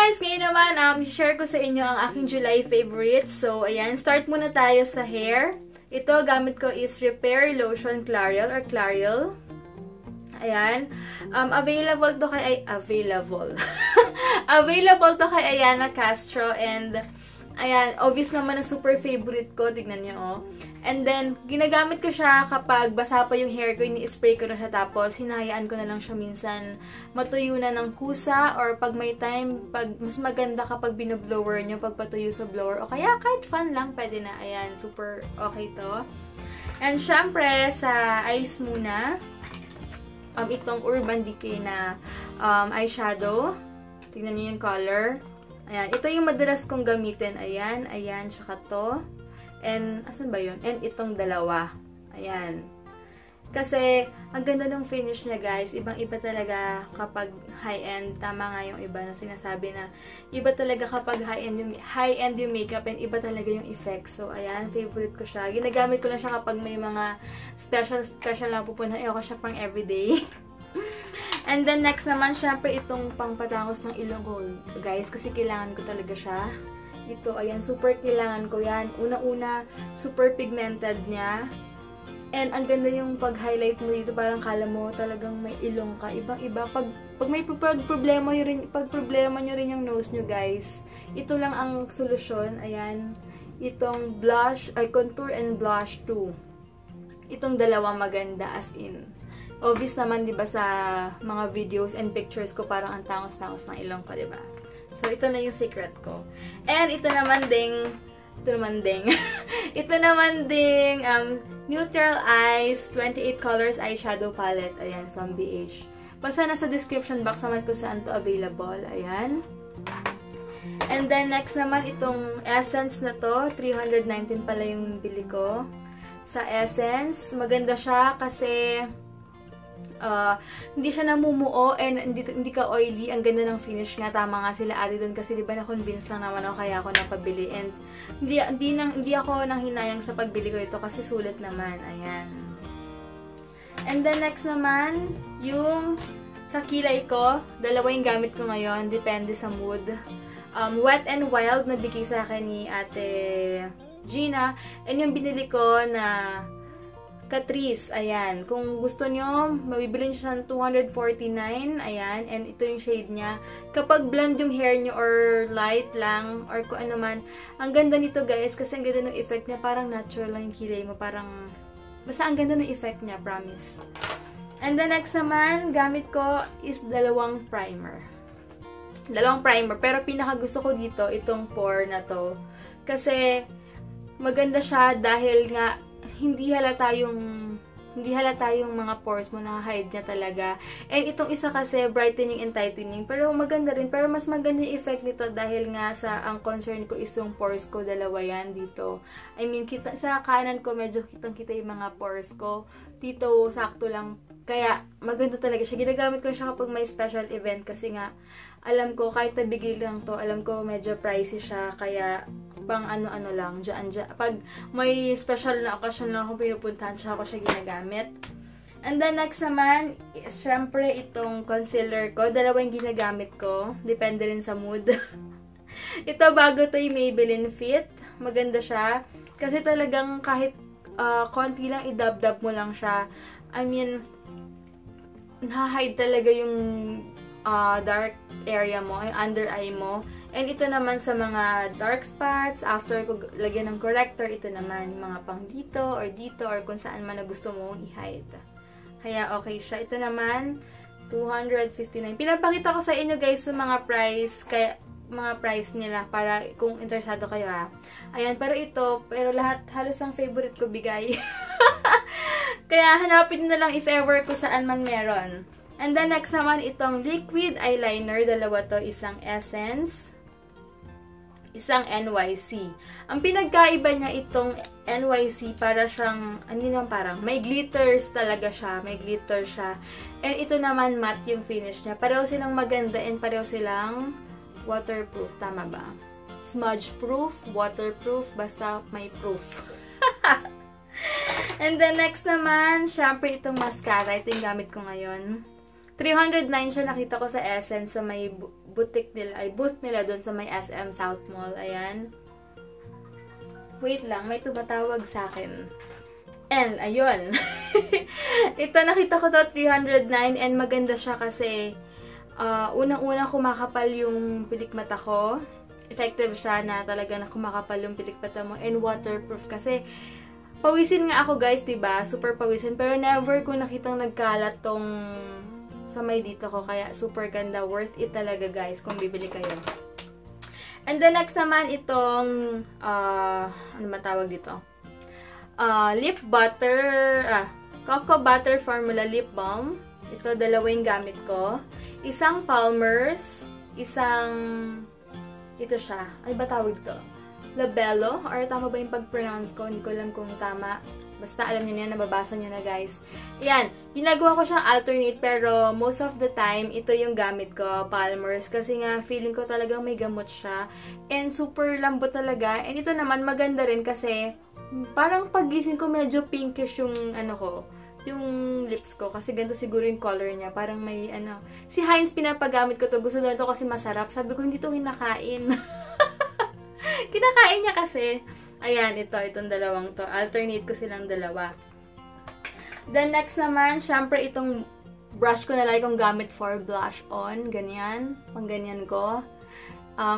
guys! Ngayon naman, share ko sa inyo ang aking July favorites. So, ayan. Start muna tayo sa hair. Ito, gamit ko is Repair Lotion Clariel or Clariel. Ayan. Available to kay... Available to kay Ayana Castro and... Ayan, obvious naman na super favorite ko. Tignan niyo, oh. And then, ginagamit ko siya kapag basa pa yung hair ko, ini-spray ko na siya tapos hinahayaan ko na lang siya minsan matuyo na ng kusa or pag may time, pag mas maganda kapag binoblower nyo, pag patuyo sa blower o kaya kahit fan lang, pwede na. Ayan, super okay to. And syempre, sa eyes muna, itong Urban Decay na eyeshadow. Tignan niyo yung color. Ayan, ito yung madalas kong gamitin. Ayan, ayan, tsaka to. And, asan ba yun? And itong dalawa. Ayan. Kasi, ang ganda ng finish niya, guys. Ibang-iba talaga kapag high-end. Tama nga yung iba na sinasabi na iba talaga kapag high-end yung makeup and iba talaga yung effect. So, ayan, favorite ko siya. Ginagamit ko lang siya kapag may mga special lang pupunta. Ayoko siya pang everyday. And then, next naman, syempre, itong pangpatangos ng ilong ko, guys, kasi kailangan ko talaga siya. Ito, ayan, super kailangan ko yan. Una-una, super pigmented niya. And, ang ganda yung pag-highlight mo dito, parang kala mo talagang may ilong ka. Ibang-iba. Pag may problema nyo rin yung nose nyo, guys, ito lang ang solusyon. Ayan, itong blush, ay, contour and blush 2. Itong dalawang maganda, as in. Obvious naman, di ba, sa mga videos and pictures ko, parang ang tangos-tangos ng ilong ko, di ba? So, ito na yung secret ko. And, ito naman ding, Neutral Eyes 28 Colors Eyeshadow Palette. Ayan, from BH. Basta nasa description box naman kung saan to available. Ayan. And then, next naman, itong Essence na to. 319 pala yung bili ko. Sa Essence, maganda siya kasi... hindi siya namumuo and hindi ka oily. Ang ganda ng finish nga. Tama nga sila ate doon kasi diba na-convince lang naman ako kaya ako napabili. And hindi ako nang hinayang sa pagbili ko ito kasi sulit naman. Ayan. And then next naman, yung sa kilay ko, dalawa yung gamit ko ngayon. Depende sa mood. Wet n Wild na bigay sa akin ni Ate Gina. And yung binili ko na Catrice, ayan. Kung gusto nyo, mabibili nyo siya ng 249, ayan. And ito yung shade niya. Kapag blonde yung hair nyo or light lang, or kung ano man, ang ganda nito, guys, kasi ang ganda ng effect niya. Parang natural lang yung kilay mo. Parang, basta ang ganda ng effect niya, promise. And the next naman, gamit ko is dalawang primer. Pero pinaka gusto ko dito, itong pore na to. Kasi, maganda siya dahil nga, hindi halata yung mga pores mo, na-hide niya talaga. And itong isa kasi, brightening and tightening. Pero maganda rin. Pero mas maganda yung effect nito dahil nga ang concern ko is yung pores ko. Dalawa yan dito. I mean, sa kanan ko, medyo kitang-kita yung mga pores ko. Dito, sakto lang. Kaya, maganda talaga siya. Ginagamit ko siya kapag may special event kasi nga, alam ko, kahit nabigay lang to, alam ko medyo pricey siya. Kaya, pang ano-ano lang, dyan. Pag may special na occasion lang akong pinupuntahan, siya ako siya ginagamit. And then, next naman, syempre, itong concealer ko. Dalawa yung ginagamit ko. Depende rin sa mood. Ito, bago to yung Maybelline Fit. Maganda siya. Kasi talagang kahit konti lang, idab-dab mo lang siya. I mean, na-hide talaga yung dark area mo, yung under eye mo. And ito naman sa mga dark spots, after ko lagyan ng corrector, ito naman yung mga pang dito or kung saan man na gusto mong i-hide. Kaya okay siya. Ito naman, 259. Pinapakita ko sa inyo guys yung mga price nila para kung interesado kayo ha. Ayan, pero lahat halos ang favorite ko bigay. Kaya hanapin na lang if ever kung saan man meron. And then next naman itong liquid eyeliner, dalawa to, isang Essence, isang NYC. Ang pinagkaiba niya itong NYC, para siyang, hindi naman parang, may glitters talaga siya. May glitter siya. And ito naman matte yung finish niya. Pareho silang maganda and pareho silang waterproof. Tama ba? Smudge proof, waterproof, basta may proof. And then next naman, syempre itong mascara. Ito yung gamit ko ngayon. 309 siya, nakita ko sa Essence sa may boutique nila, ay booth nila doon sa may SM South Mall. Ayan. Wait lang, may tumatawag sa akin. And, ayun. Ito, nakita ko to 309 and maganda siya kasi unang-una kumakapal yung pilik mata ko. Effective siya na talaga na kumakapal yung pilik mata mo and waterproof kasi pawisin nga ako guys, diba? Super pawisin. Pero never ko nakitang nagkalat tong sa may dito ko. Kaya super ganda. Worth it talaga guys kung bibili kayo. And the next naman itong, ano matawag dito? Lip butter, Cocoa Butter Formula Lip Balm. Ito, dalawa yung gamit ko. Isang Palmer's, isang, ito siya. Ano ba tawag ito? Labello? Or tama ba yung pag-pronounce ko? Hindi ko alam kung tama. Basta alam niyo na yan, nababasa niyo na guys. Ayan, ginagawa ko siyang alternate pero most of the time, ito yung gamit ko, Palmer's. Kasi nga, feeling ko talagang may gamot siya. And super lambot talaga. And ito naman, maganda rin kasi parang pagising ko medyo pinkish yung ano ko, yung lips ko. Kasi ganito siguro yung color niya. Parang may ano. Si Heinz, pinapagamit ko to. Gusto na to kasi masarap. Sabi ko, hindi to kinakain. Kinakain niya kasi. Ayan, itong dalawang to. Alternate ko silang dalawa. Then, next naman, syempre, itong brush ko na lagi kong gamit for blush on. Ganyan. Pang ganyan ko.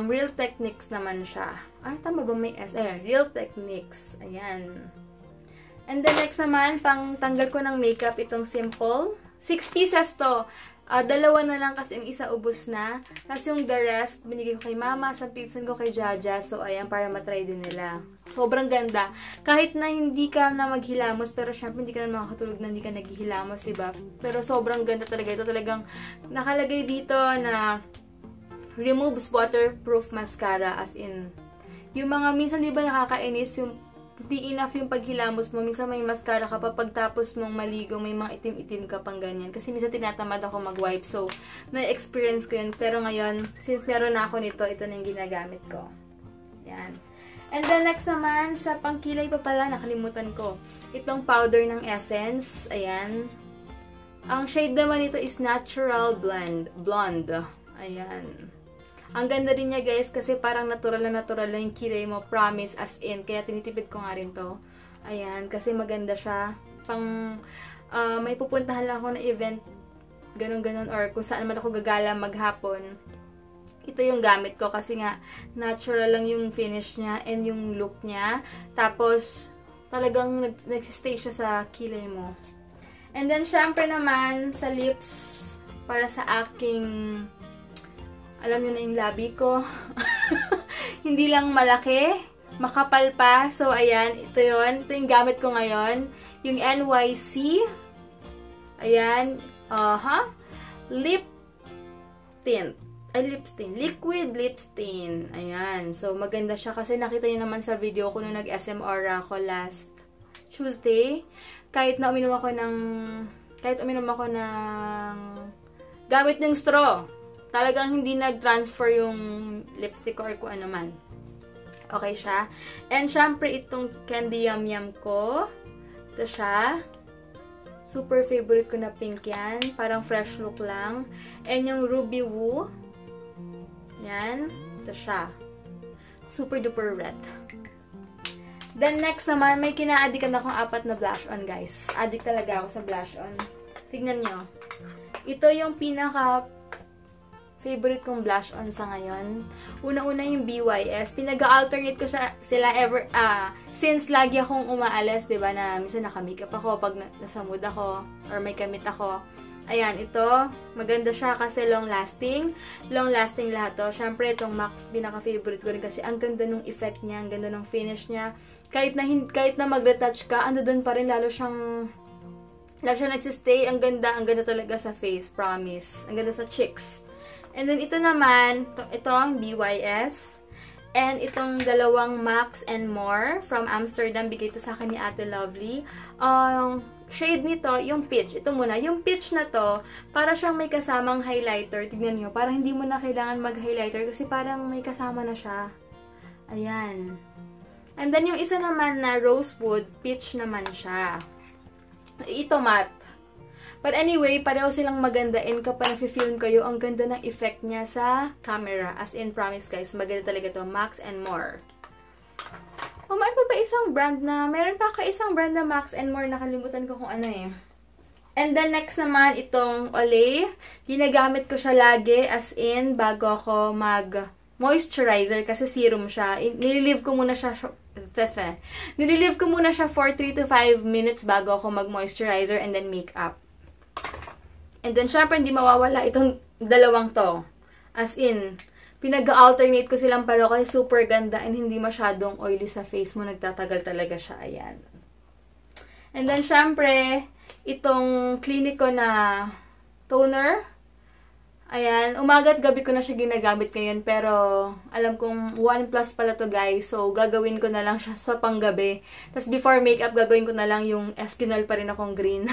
Real Techniques naman siya. Ay, tama ba may S? Ayan, Real Techniques. Ayan. And then, next naman, pang tanggal ko ng makeup, itong Simple. 6 pieces to. Dalawa na lang kasi yung isa ubos na. Tapos yung the rest, binigay ko kay mama, sa pinsan ko kay Jaja. So, ayan, para matry din nila. Sobrang ganda. Kahit na hindi ka na maghilamos, pero syempre hindi ka na makakatulog na hindi ka naghihilamos, diba? Pero sobrang ganda talaga. Ito talagang nakalagay dito na removes waterproof mascara. As in, yung mga minsan diba nakakainis, yung hindi enough yung paghilamos mo. Minsan may mascara ka pa pagtapos mong maligo, may mga itim-itim ka pang ganyan. Kasi minsan tinatamad ako mag-wipe. So, na-experience ko yun. Pero ngayon, since meron na ako nito, ito na yung ginagamit ko. Yan. And then next naman, sa pangkilay pa pala, nakalimutan ko. Itong powder ng Essence. Ayan. Ang shade naman nito is Natural Blonde. Ayan. Ang ganda rin niya guys kasi parang natural na yung kilay mo. Promise, as in. Kaya tinitipid ko nga rin to. Ayan, kasi maganda siya. Pang, may pupuntahan lang ako na event, ganun-ganun, or kung saan man ako gagala maghapon. Ito yung gamit ko kasi nga natural lang yung finish niya and yung look niya. Tapos, talagang nagsistay siya sa kilay mo. And then, syempre naman, sa lips, para sa aking alam nyo na yung labi ko. Hindi lang malaki. Makapal pa. So, ayan. Ito yun. Ito yung gamit ko ngayon. Yung NYC. Ayan. Lip tint. Ay, lip stain. Liquid lip stain. Ayan. So, maganda siya. Kasi nakita nyo naman sa video ko nung nag-SM Aura ko last Tuesday. Kahit uminom ako ng gamit ng straw. Talagang hindi nag-transfer yung lipstick ko or kung ano man. Okay siya. And syempre, itong Candy Yum Yum ko. Ito siya. Super favorite ko na pink yan. Parang fresh look lang. And yung Ruby Woo. Yan. Ito siya. Super duper red. Then next naman, may kina-addikan akong 4 na blush on guys. Addict talaga ako sa blush on. Tignan nyo. Ito yung pinaka favorite kong blush on sa ngayon. Una-una yung BYS. Pinag-alternate ko sila since lagi akong umaalis, diba, na minsan naka-makeup ako pag nasa mood ako or may kamit ako. Ayan, ito. Maganda siya kasi long-lasting. Long-lasting lahat to. Siyempre, itong MAC, pinaka-favorite ko rin kasi ang ganda ng effect niya, ang ganda ng finish niya. Kahit na mag-retouch ka, ando dun pa rin, lalo siyang nagsistay. Ang ganda talaga sa face, promise. Ang ganda sa cheeks. And then, ito naman, itong BYS. And itong dalawang Max and More from Amsterdam. Bigay ito sa akin ni Ate Lovely. Shade nito, yung peach. Ito muna. Yung peach na to, para siyang may kasamang highlighter. Tignan nyo. Parang hindi mo na kailangan mag-highlighter kasi parang may kasama na siya. Ayan. And then, yung isa naman na Rosewood, peach naman siya. Ito matte. But anyway, pareho silang maganda and kapag na-film kayo, ang ganda ng effect niya sa camera. As in, promise guys, maganda talaga to. Max and More. Oh, may pa isang brand na, meron pa isang brand na Max and More, nakalimutan ko kung ano eh. And then next naman, itong Olay. Ginagamit ko siya lagi, as in, bago ako mag-moisturizer kasi serum siya. Nililive ko muna siya for 3 to 5 minutes bago ako mag-moisturizer and then makeup. And then, syempre, hindi mawawala itong dalawang to. As in, pinag-alternate ko silang pareho kasi super ganda and hindi masyadong oily sa face mo. Nagtatagal talaga siya. Ayan. And then, syempre, itong Clinique ko na toner. Ayan. Umaga at gabi ko na siya ginagamit ngayon. Pero, alam kong 1 plus pala to guys. So, gagawin ko na lang siya sa panggabi. Tapos, before makeup, gagawin ko na lang yung Eskinol pa rin akong green.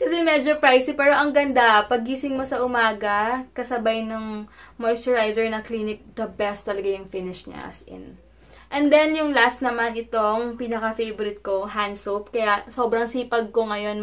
Kasi medyo pricey, pero ang ganda. Paggising mo sa umaga, kasabay ng moisturizer na Clinique, the best talaga yung finish niya, as in. And then, yung last naman, itong pinaka-favorite ko, hand soap. Kaya, sobrang sipag ko ngayon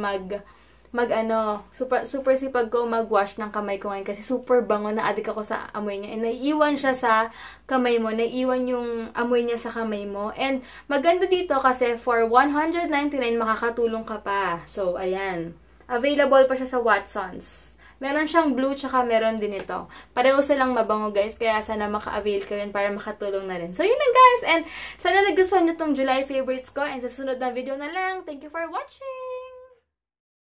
super sipag ko mag-wash ng kamay ko ngayon. Kasi super bango, na-addict ako sa amoy niya. And naiiwan siya sa kamay mo. Naiiwan yung amoy niya sa kamay mo. And maganda dito kasi for $199, makakatulong ka pa. So, ayan. Available pa siya sa Watsons. Meron siyang blue, tsaka meron din ito. Pareho silang mabango, guys. Kaya sana maka-avail ka yun para makatulong na rin. So, yun lang, guys. And sana nagustuhan nyo itong July favorites ko. And sa sunod na video na lang. Thank you for watching!